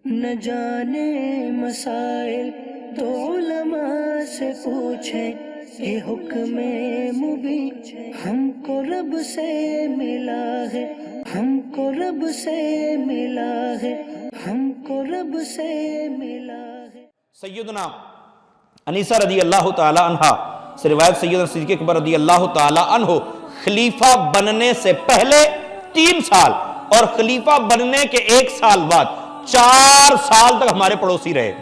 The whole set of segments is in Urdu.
نہ جانے مسائل تو علماء سے پوچھیں، یہ حکم مبین ہم کو رب سے ملا ہے، ہم کو رب سے ملا ہے، ہم کو رب سے ملا ہے۔ سیدنا انیسہ رضی اللہ تعالی عنہ سے روایت، سیدنا صدیق اکبر رضی اللہ تعالی عنہ خلیفہ بننے سے پہلے 3 سال اور خلیفہ بننے کے 1 سال بعد 4 سال تک ہمارے پڑوسی رہے۔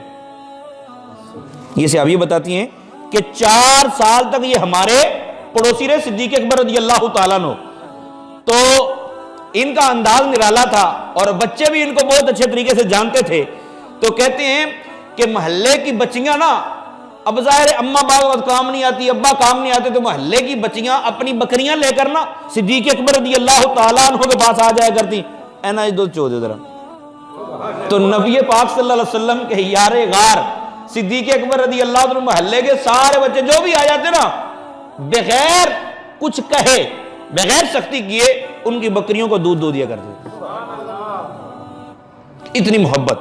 یہ صحابی بتاتی ہیں کہ 4 سال تک یہ ہمارے پڑوسی رہے، صدیق اکبر رضی اللہ تعالیٰ عنہ۔ تو ان کا انداز نرالا تھا اور بچے بھی ان کو بہت اچھے طریقے سے جانتے تھے۔ تو کہتے ہیں کہ محلے کی بچیاں نا، اب ظاہر اماں باپ کام نہیں آتی، ابا کام نہیں آتے، تو محلے کی بچیاں اپنی بکریاں لے کر نا صدیق اکبر رضی اللہ تعالیٰ عنہ کے پاس آ جایا کرتی، اے نا دو چو دے ذرا۔ تو نبی پاک صلی اللہ علیہ وسلم کے یار غار صدیق اکبر رضی اللہ عنہ محلے کے سارے بچے جو بھی آ جاتے نا، بغیر کچھ کہے، بغیر سختی کیے ان کی بکریوں کو دودھ دو دیا کرتے۔ اتنی محبت،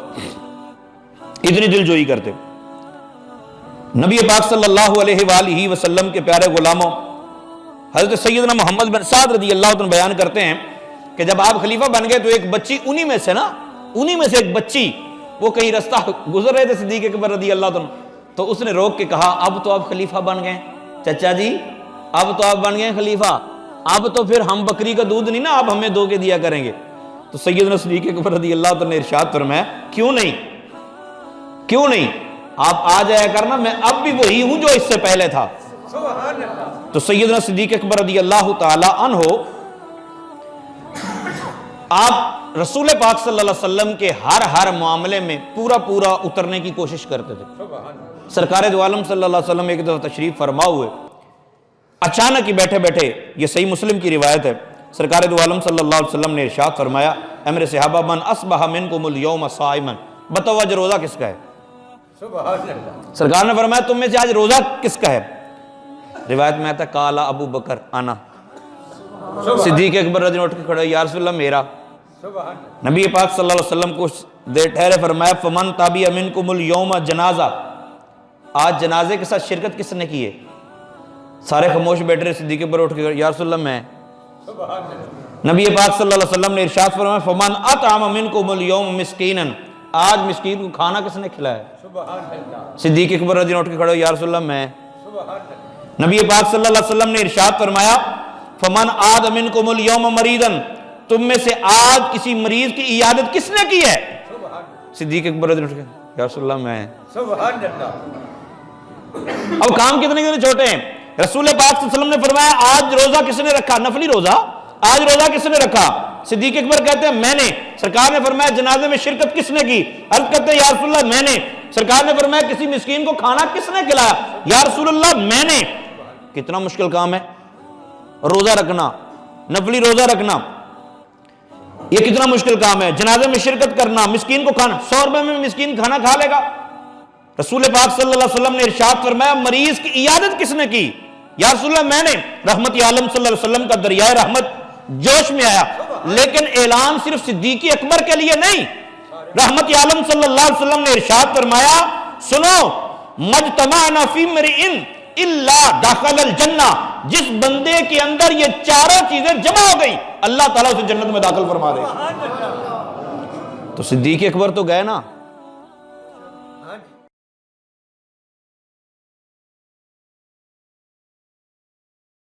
اتنی دل جوئی کرتے۔ نبی پاک صلی اللہ علیہ وآلہ وسلم کے پیارے غلاموں حضرت سیدنا محمد بن سعد رضی اللہ عنہ بیان کرتے ہیں کہ جب آپ خلیفہ بن گئے تو ایک بچی انہی میں سے ایک بچی، وہ کہیں رستہ گزر رہے تھے صدیق اکبر رضی اللہ عنہ، تو اس نے روک کے کہا اب تو آپ خلیفہ بن گئے چچا جی، اب تو آپ بن گئے خلیفہ، اب تو پھر ہم بکری کا دودھ نہیں نا آپ ہمیں دو کے دیا کریں گے۔ تو سیدنا صدیق اکبر رضی اللہ عنہ نے ارشاد فرمایا کیوں نہیں آپ آ جایا کرنا، میں اب بھی وہی ہوں جو اس سے پہلے تھا۔ تو سیدنا صدیق اکبر رضی اللہ تعالی عنہ آپ رسول پاک صلی اللہ علیہ وسلم کے ہر معاملے میں پورا اترنے کی کوشش کرتے تھے۔ سرکار دو عالم صلی اللہ علیہ وسلم ایک دفعہ تشریف فرما ہوئے، اچانک ہی بیٹھے یہ صحیح مسلم کی روایت ہے، سرکار دو عالم صلی اللہ علیہ وسلم نے ارشاد فرمایا اے میرے صحابہ من اصبح منکم اليوم صائما، بتاؤ آج روزہ کس کا ہے؟ سرکار نے فرمایا تم میں سے آج روزہ کس کا ہے؟ روایت میں آتا قال ابو بکر انا، صدیق اکبر رضی اللہ عنہ اٹھ کے کھڑے یا رسول اللہ میرا۔ نبی پاک صلی اللہ علیہ وسلم کو دیر ٹھہرے فرمایا فمن تابع منکم اليوم جنازہ، آج جنازے کے ساتھ شرکت کس نے کی ہے؟ سارے خاموش بیٹھ رہے، صدیق اکبر اٹھ کے یا رسول اللہ میں۔ نبی پاک صلی اللہ علیہ وسلم نے ارشاد فرمایا فمن اطعم منکم اليوم مسکینا، آج مسکین کو کھانا کس نے کھلایا؟ صدیق اکبر رضی اللہ عنہ اٹھ کے کھڑے یا رسول اللہ میں۔ نبی پاک صلی اللہ علیہ وسلم نے ارشاد فرمایا فمن عاد منکم اليوم مریضا، تم میں سے آج کسی مریض کی عیادت کس نے کی ہے؟ صدیق اکبر رضی اللہ عنہ اٹھ کے یا رسول اللہ میں۔ اب کام کتنے چھوٹے ہیں۔ رسول پاک صلی اللہ علیہ وسلم نے فرمایا آج روزہ کس نے رکھا؟ نفلی روزہ، آج روزہ کس نے رکھا؟ صدیق اکبر کہتے ہیں میں نے۔ سرکار نے فرمایا جنازے میں شرکت کس نے کی؟ عرض کرتے ہیں یا رسول اللہ میں نے۔ سرکار نے فرمایا کسی مسکین کو کھانا کس نے کھلایا؟ یا رسول اللہ میں نے۔ کتنا مشکل کام ہے روزہ رکھنا، نفلی روزہ رکھنا، یہ کتنا مشکل کام ہے۔ جنازے میں شرکت کرنا، مسکین کو کھانا، 100 روپے میں مسکین کھانا کھا لے گا۔ رسول پاک صلی اللہ علیہ وسلم نے ارشاد فرمایا مریض کی عیادت کس نے کی؟ یا رسول اللہ میں نے۔ رحمت عالم صلی اللہ علیہ وسلم کا دریائے رحمت جوش میں آیا، لیکن اعلان صرف صدیق اکبر کے لیے نہیں، رحمت عالم صلی اللہ علیہ وسلم نے ارشاد فرمایا سنو مجتمعنا فی امرئ الا دخل الجنہ، جس بندے کے اندر یہ چاروں چیزیں جمع ہو گئی اللہ تعالیٰ اسے جنت میں داخل فرما دے۔ تو صدیق اکبر تو گئے نا،